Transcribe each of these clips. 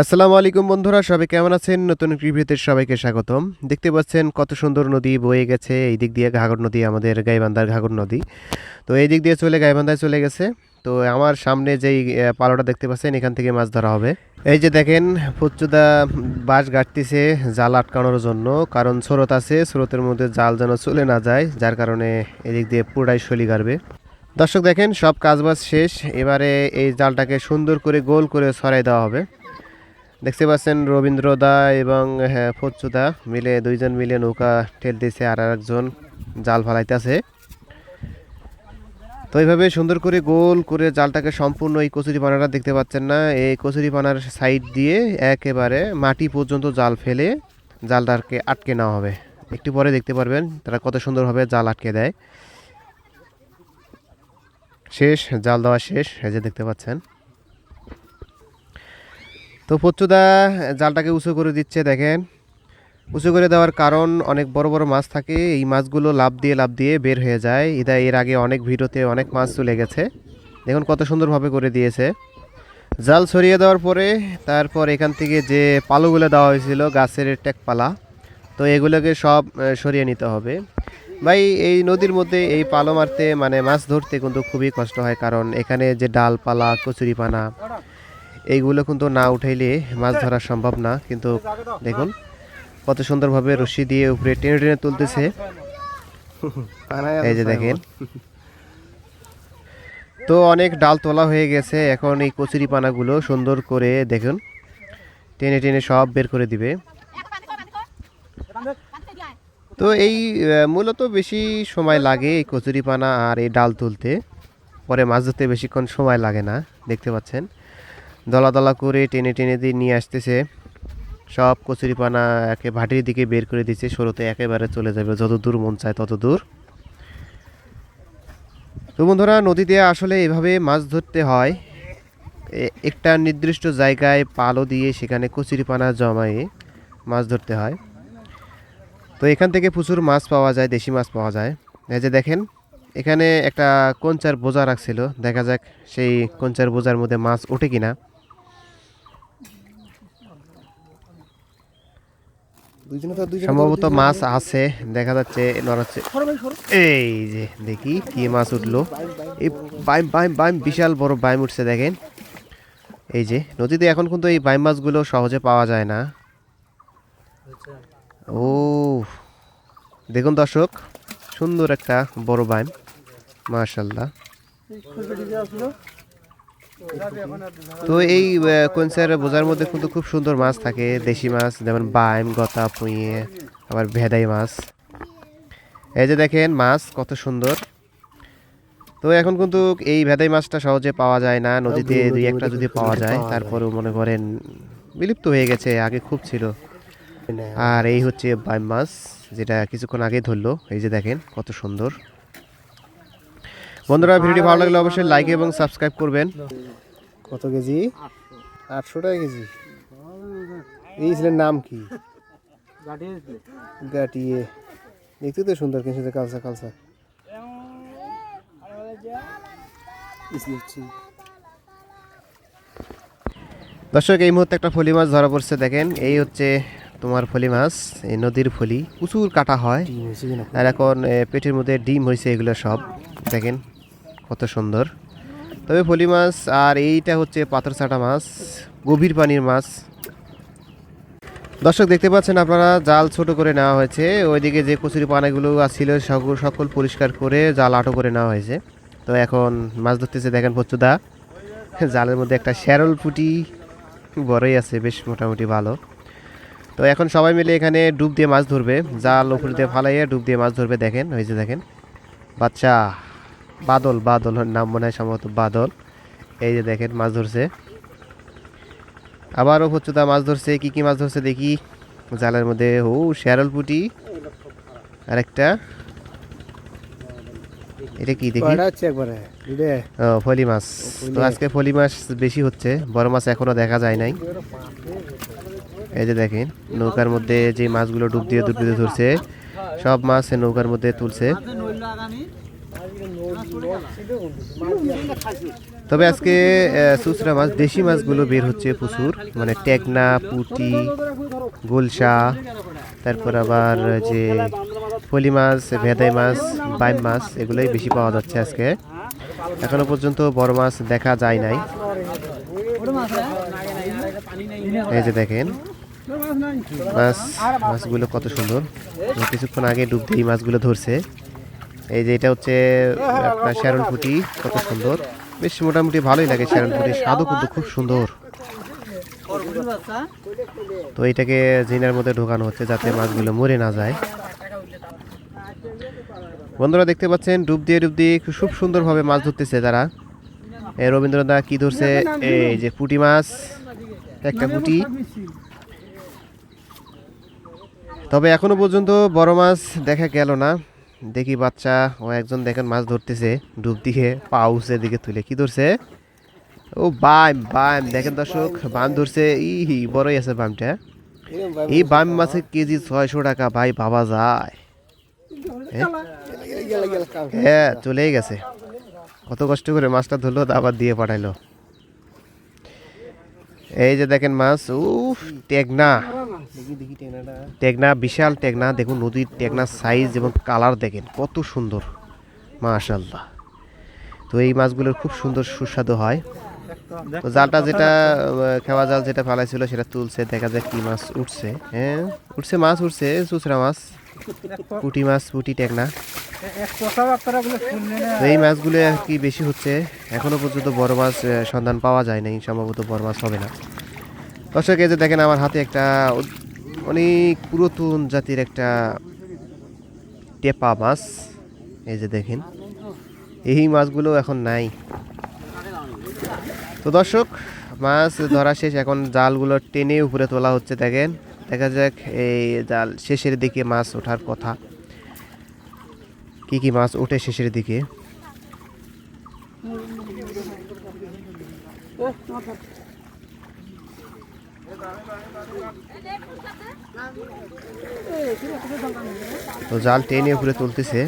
আসসালামু আলাইকুম বন্ধুরা, সবাই কেমন আছেন? নতুন রিভিউতে সবাইকে স্বাগতম। দেখতে পাচ্ছেন কত সুন্দর নদী বয়ে গেছে এই দিক দিয়ে, ঘাঘর নদী, আমাদের গাইবান্ধার ঘাঘর নদী। তো এই দিক দিয়ে চলে গাইবান্ধায় চলে গেছে। তো আমার সামনে যেই পালোটা দেখতে পাচ্ছেন, এখান থেকে মাছ ধরা হবে। এই যে দেখেন, ফুচ্চুদা বাঁশ গাঁটতিছে জাল আটকানোর জন্য, কারণ স্রোত আছে, স্রোতের মধ্যে জাল যেন চলে না যায়, যার কারণে এদিক দিয়ে পুরাই শলি গাড়বে। দর্শক দেখেন, সব কাজবাজ শেষ। এবারে এই জালটাকে সুন্দর করে গোল করে ছড়াই দেওয়া হবে। দেখতে পাচ্ছেন রবীন্দ্রদা এবং ফচ্চুদা মিলে, দুইজন মিলে নৌকা ঠেলতেছে, আর একজন জাল ফালাইতেছে। তো এইভাবে সুন্দর করে গোল করে জালটাকে সম্পূর্ণ, এই কচুরিপানাটা দেখতে পাচ্ছেন না, এই কচুরিপানার সাইড দিয়ে একেবারে মাটি পর্যন্ত জাল ফেলে জালটাকে আটকে নেওয়া হবে। একটু পরে দেখতে পারবেন তারা কত সুন্দরভাবে জাল আটকে দেয়। শেষ, জাল দেওয়া শেষ, এই যে দেখতে পাচ্ছেন। তো ফচ্চুদা জালটাকে উঁচু করে দিচ্ছে। দেখেন, উঁচু করে দেওয়ার কারণ, অনেক বড় বড় মাছ থাকে, এই মাছগুলো লাফ দিয়ে বের হয়ে যায়। এর আগে অনেক ভিডিওতে অনেক মাছ চলে গেছে। দেখুন কত সুন্দরভাবে করে দিয়েছে। জাল ছড়িয়ে দেওয়ার পরে তারপর এখান থেকে যে পালোগুলো দেওয়া হয়েছিল, গাছের টেকপালা, তো এগুলোকে সব সরিয়ে নিতে হবে। ভাই, এই নদীর মধ্যে এই পালো মারতে, মানে মাছ ধরতে কিন্তু খুবই কষ্ট হয়, কারণ এখানে যে ডালপালা, কচুরিপানা, এইগুলো কিন্তু না উঠাইলে মাছ ধরা সম্ভব না। কিন্তু দেখুন কত সুন্দরভাবে রশি দিয়ে উপরে টেনে টেনে তুলতেছে। এই যে দেখেন, তো অনেক ডাল তোলা হয়ে গেছে। এখন এই কচুরি পানাগুলো সুন্দর করে দেখুন টেনে টেনে সব বের করে দিবে। তো এই মূলত বেশি সময় লাগে এই কচুরি পানা আর এই ডাল তুলতে, পরে মাছ ধরতে বেশিক্ষণ সময় লাগে না। দেখতে পাচ্ছেন দলা দলা করে টেনে টেনে দিয়ে নিয়ে আসতেছে। সব কচুরিপানা একে ভাটির দিকে বের করে দিচ্ছে, স্রোতে একেবারে চলে যাবে, যত দূর মন চায় তত দূর। তো বন্ধুরা, নদীতে আসলে এভাবে মাছ ধরতে হয়। একটা নির্দিষ্ট জায়গায় পালো দিয়ে সেখানে কচুরিপানা জমায়ে মাছ ধরতে হয়। তো এখান থেকে প্রচুর মাছ পাওয়া যায়, দেশি মাছ পাওয়া যায়। এই যে দেখেন, এখানে একটা কঞ্চার বোঝা রাখছিল, দেখা যাক সেই কঞ্চার বোঝার মধ্যে মাছ ওঠে কিনা। সম্ভবত মাছ আছে, দেখা যাচ্ছে নড়াচ্ছে। এই যে দেখি কি মাছ উঠলো। এই বাইম বাইম বাইম, বিশাল বড় বাইম উঠছে দেখেন। এই যে নদীতে এখন কিন্তু এই বাইম মাছগুলো সহজে পাওয়া যায় না। ও দেখুন দর্শক, সুন্দর একটা বড় বাইম, মাশাল্লাহ। তো এই কঞ্চার বোঝার মধ্যে কিন্তু খুব সুন্দর মাছ থাকে, দেশি মাছ, যেমন বাইম, গতা, পুঁইয়ে, আবার ভেদাই মাছ। এই যে দেখেন মাছ কত সুন্দর। তো এখন কিন্তু এই ভেদাই মাছটা সহজে পাওয়া যায় না নদীতে, দুই একটা যদি পাওয়া যায়, তারপরেও মনে করেন বিলুপ্ত হয়ে গেছে, আগে খুব ছিল। আর এই হচ্ছে বাইম মাছ, যেটা কিছুক্ষণ আগে ধরলো। এই যে দেখেন কত সুন্দর। বন্ধুরা, ভিডিওটি ভালো লাগলে অবশ্যই লাইক এবং সাবস্ক্রাইব করবেন। কত কেজি? 800 টাকা কেজি। এই ছেলের নাম কি? গাটিয়ে। দেখতে তো সুন্দর, কিন্তু কালসা কালসা। দর্শক, এই মুহূর্তে একটা ফলি মাছ ধরা পড়ছে। দেখেন, এই হচ্ছে তোমার ফলি মাছ, এই নদীর ফলি, প্রচুর কাটা হয়। আর এখন পেটের মধ্যে ডিম হয়েছে, এগুলো সব দেখেন কত সুন্দর। তবে ফলি মাছ, আর এইটা হচ্ছে পাথর চাটা মাছ, গভীর পানির মাছ। দর্শক দেখতে পাচ্ছেন আপনারা, জাল ছোট করে নেওয়া হয়েছে। ওইদিকে যে কচুরি পানাগুলো ছিল সকল পরিষ্কার করে জাল আটো করে নেওয়া হয়েছে। তো এখন মাছ ধরতেছে। দেখেন ফচ্চুদা জালের মধ্যে একটা শ্যারল পুঁটি বড়ই আছে, বেশ মোটামুটি ভালো। তো এখন সবাই মিলে এখানে ডুব দিয়ে মাছ ধরবে, জাল উপর দিয়ে ফালাইয়ে ডুব দিয়ে মাছ ধরবে। দেখেন, ওই যে দেখেন বাচ্চা বাদল, বাদল নাম মনে হয়, সম্ভবত বাদল। এই যে দেখেন মাছ ধরছে, আবারও ফচ্চুদা মাছ ধরছে। কি কি মাছ ধরছে দেখি জালের মধ্যে। ও শ্যারল পুঁটি, আরেকটা, এটা কি দেখি, ফলি মাছ। তো আজকে ফলি মাছ বেশি হচ্ছে, বড় মাছ এখনো দেখা যায় নাই। এই যে দেখেন, নৌকার মধ্যে যে মাছগুলো ডুব দিয়ে ধরছে, সব মাছ নৌকার মধ্যে তুলছে। তবে আজকে চুচরা মাছ দেশি মাছগুলো বের হচ্ছে প্রচুর, মানে টেকনা, পুঁটি, গুলশা, তারপর আবার যে ফলি মাছ, ভেদাই মাছ, বাইম মাছ এগুলোই বেশি পাওয়া যাচ্ছে আজকে। এখনো পর্যন্ত বড় মাছ দেখা যায় নাই। এই যে দেখেন মাছগুলো কত সুন্দর, কিছুক্ষণ আগে ডুব দিয়ে মাছগুলো ধরছে। এই যে এটা হচ্ছে আপনার শ্যারন পুঁটি, কত সুন্দর, বেশ মোটামুটি ভালোই লাগে। শ্যারন পুঁটির স্বাদও কিন্তু খুব সুন্দর। তো এটাকে জিনার মধ্যে ঢোকানো হচ্ছে যাতে মাছগুলো মরে না যায়। বন্ধুরা দেখতে পাচ্ছেন ডুব দিয়ে খুব সুন্দরভাবে মাছ ধরতেছে তারা। রবীন্দ্রনাথ কি ধরছে, এই যে পুঁটি মাছ, একটা পুঁটি। তবে এখনো পর্যন্ত বড় মাছ দেখা গেল না। দেখি বাচ্চা ও একজন দেখেন মাছ ধরতেছে ডুব দিয়ে, পাউসের দিকে তুলে। কি ধরছে? ও বাম বাম, দেখেন দর্শক, বাম ধরছে। বড়ই আছে বামটা। এই বাম মাছের কেজি 600 টাকা ভাই, ভাবা যায়? হ্যাঁ চলেই গেছে। কত কষ্ট করে মাছটা ধরলো, আবার দিয়ে পাঠাইলো। এই যে দেখেন মাছ, উফ, টেকনা। টেকনা, বিশাল টেকনা। দেখুন নদীর টেকনার সাইজ এবং কালার দেখেন কত সুন্দর, মাশাআল্লাহ। তো এই মাছগুলোর খুব সুন্দর সুস্বাদু হয়। তো জালটা যেটা খাওয়া জাল যেটা ফেলাইছিল সেটা তুলছে, দেখা যায় কি মাছ উঠছে। হ্যাঁ উঠছে, মাছ উঠছে, চুচরা মাছ, পুঁটি মাছ, পুঁটি, টেকনা। তো এই মাছগুলো আর কি বেশি হচ্ছে। এখনো পর্যন্ত বড় মাছ সন্ধান পাওয়া যায় নাই, সম্ভবত বড় মাছ হবে না। দর্শক এই যে দেখেন আমার হাতে একটা অনেক পুরাতন জাতির একটা টেপা মাছ। এই যে দেখেন, এই মাছগুলো এখন নাই। তো দর্শক মাছ ধরা শেষ, এখন জালগুলো টেনে উপরে তোলা হচ্ছে। দেখেন, দেখা যাক এই জাল শেষের দিকে মাছ ওঠার কথা, কি কি মাছ ওঠে শেষের দিকে। তো জাল টেনে উপরে তুলতেছে।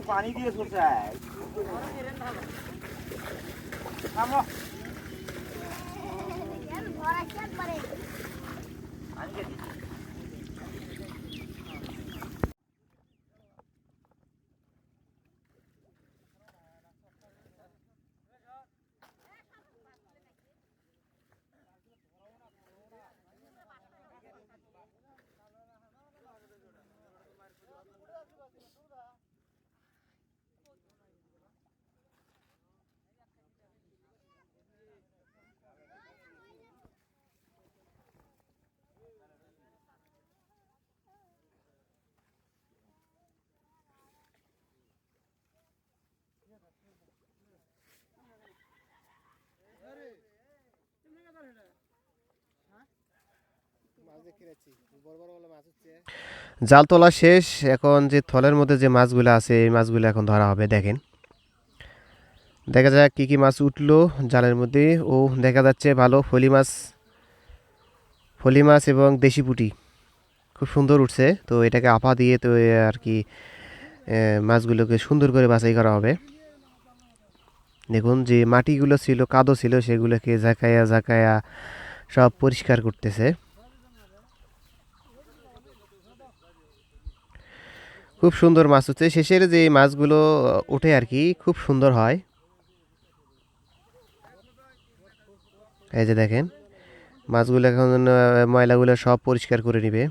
পানি দিয়ে জাল তোলা শেষ, এখন যে থলের মধ্যে যে মাছগুলো আছে এই মাছগুলো এখন ধরা হবে। দেখেন, দেখা যাক কি কি মাছ উঠলো জালের মধ্যে। ও দেখা যাচ্ছে ভালো ফলি মাছ, ফলি মাছ এবং দেশি পুঁটি খুব সুন্দর উঠছে। তো এটাকে আপা দিয়ে তো আর কি মাছগুলোকে সুন্দর করে বাছাই করা হবে। দেখুন যে মাটিগুলো ছিল, কাদো ছিল, সেগুলোকে ঝাঁকায়া ঝাঁকায়া সব পরিষ্কার করতেছে। খুব সুন্দর মাছ হচ্ছে, শেষের যে মাছগুলো ওঠে আর কি, খুব সুন্দর হয়। এই যে দেখেন মাছগুলো এখন ময়লাগুলো সব পরিষ্কার করে নিবে।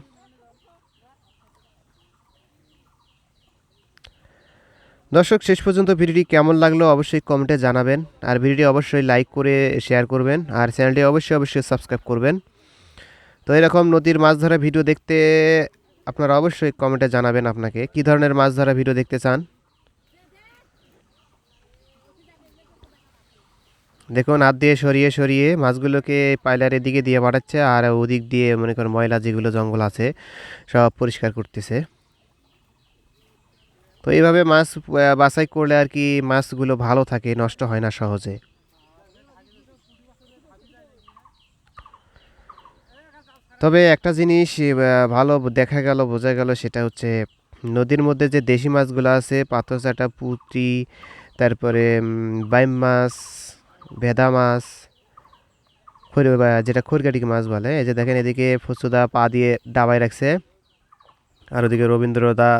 দর্শক, শেষ পর্যন্ত ভিডিওটি কেমন লাগলো অবশ্যই কমেন্টে জানাবেন, আর ভিডিওটি অবশ্যই লাইক করে শেয়ার করবেন, আর চ্যানেলটি অবশ্যই অবশ্যই সাবস্ক্রাইব করবেন। তো এরকম নদীর মাছ ধরা ভিডিও দেখতে আপনারা অবশ্যই কমেন্টে জানাবেন আপনাকে কী ধরনের মাছ ধরা ভিডিও দেখতে চান। দেখুন হাত দিয়ে সরিয়ে সরিয়ে মাছগুলোকে পাইলারের দিকে দিয়ে পাঠাচ্ছে, আর ওদিক দিয়ে মনে করেন ময়লা যেগুলো জঙ্গল আছে সব পরিষ্কার করতেছে। তো এইভাবে মাছ বাছাই করলে আর কি মাছগুলো ভালো থাকে, নষ্ট হয় না সহজে। তবে একটা জিনিস ভালো দেখা গেল, বোঝা গেল, সেটা হচ্ছে নদীর মধ্যে যে দেশি মাছগুলো আছে, পাথরচাটা, পুঁটি, তারপরে বাইম মাছ, ভেদা মাছ, যেটা খড়িকাটি মাছ বলে, এই যে দেখেন এদিকে ফসুদা পা দিয়ে ডাবায় রাখছে, আর ওদিকে রবীন্দ্রদা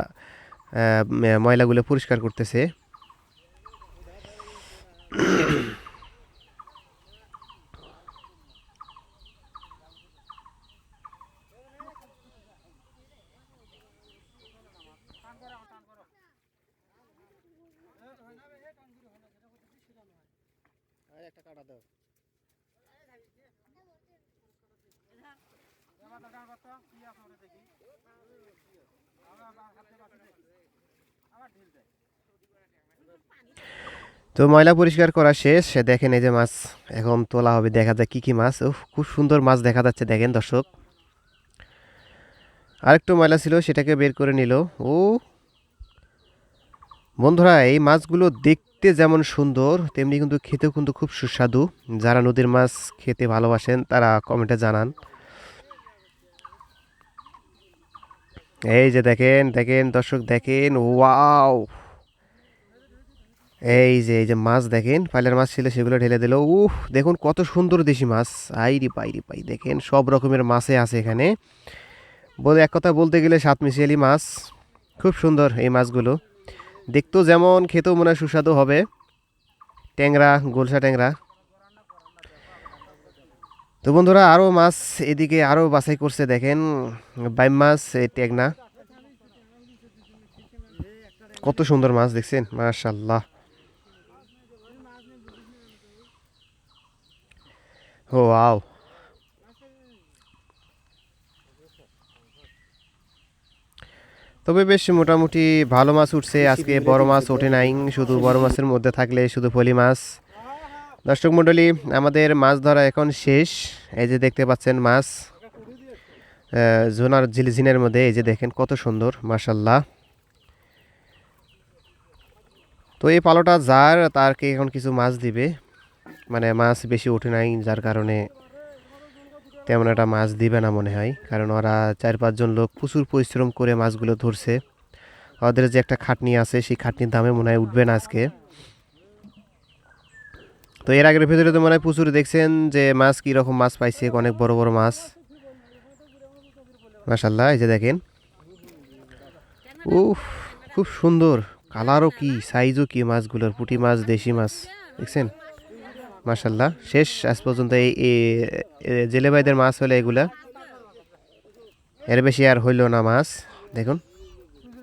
ময়লাগুলো পরিষ্কার করতেছে। তো ময়লা পরিষ্কার করা শেষ, দেখেন এই যে মাছ এখন তোলা হবে, দেখা যায় কি কি মাছ। উফ, খুব সুন্দর মাছ দেখা যাচ্ছে দেখেন দর্শক। আরেকটু ময়লা ছিল, সেটাকে বের করে নিল। ও বন্ধুরা, এই মাছগুলো দেখতে যেমন সুন্দর তেমনি কিন্তু খেতেও কিন্তু খুব সুস্বাদু। যারা নদীর মাছ খেতে ভালোবাসেন তারা কমেন্টে জানান। এই যে দেখেন দেখেন দর্শক, দেখেন, ওয়াও! এই যে মাছ দেখেন, পাইলার মাছ ছিল সেগুলো ঢেলে দিল। দেখুন কত সুন্দর দেশি মাছ। আইরি পাইরি পাই, দেখেন সব রকমের মাছে আছে এখানে। বলে এক কথা বলতে গেলে সাত মিশালি মাছ। খুব সুন্দর এই মাছগুলো, দেখতেও যেমন, খেতেও মনে হয় সুস্বাদু হবে। ট্যাংরা, গোলসা ট্যাংরা। তো বন্ধুরা, আরও মাছ এদিকে আরও বাছাই করছে দেখেন, বাইম মাছ, এই ট্যাংরা। কত সুন্দর মাছ দেখছেন, মাশাল্লাহ। ও ওয়াও! তবে বেশ মোটামুটি ভালো মাছ উঠছে আজকে, বড় মাছ ওঠে নাই, শুধু বড় মাছের মধ্যে থাকলে শুধু ফলি মাছ। দর্শক মণ্ডলী, আমাদের মাছ ধরা এখন শেষ। এই যে দেখতে পাচ্ছেন মাছ জোনার ঝিলিঝিনের মধ্যে, এই যে দেখেন কত সুন্দর, মাশাল্লাহ। তো এই পালোটা যার, তারকে এখন কিছু মাছ দিবে, মানে মাছ বেশি ওঠে নাই যার কারণে তেমন একটা মাছ দিবে না মনে হয়, কারণ ওরা 4-5 জন লোক প্রচুর পরিশ্রম করে মাছগুলো ধরছে। ওদের যে একটা খাটনি আছে, সেই খাটনির দামে মনে হয় উঠবে না আজকে। তো এর আগের ভিতরে তো মনে হয় প্রচুর দেখছেন যে মাছ কীরকম মাছ পাইছে, অনেক বড় বড় মাছ, মাশাল্লাহ। এই যে দেখেন, উফ, খুব সুন্দর কালারও কি, সাইজও কি মাছগুলোর, পুঁটি মাছ, দেশি মাছ, দেখছেন, মাশাল্লাহ। শেষ আজ পর্যন্ত এই জেলে ভাইদের মাছ হলে এগুলা, এর বেশি আর হইল না মাছ, দেখুন।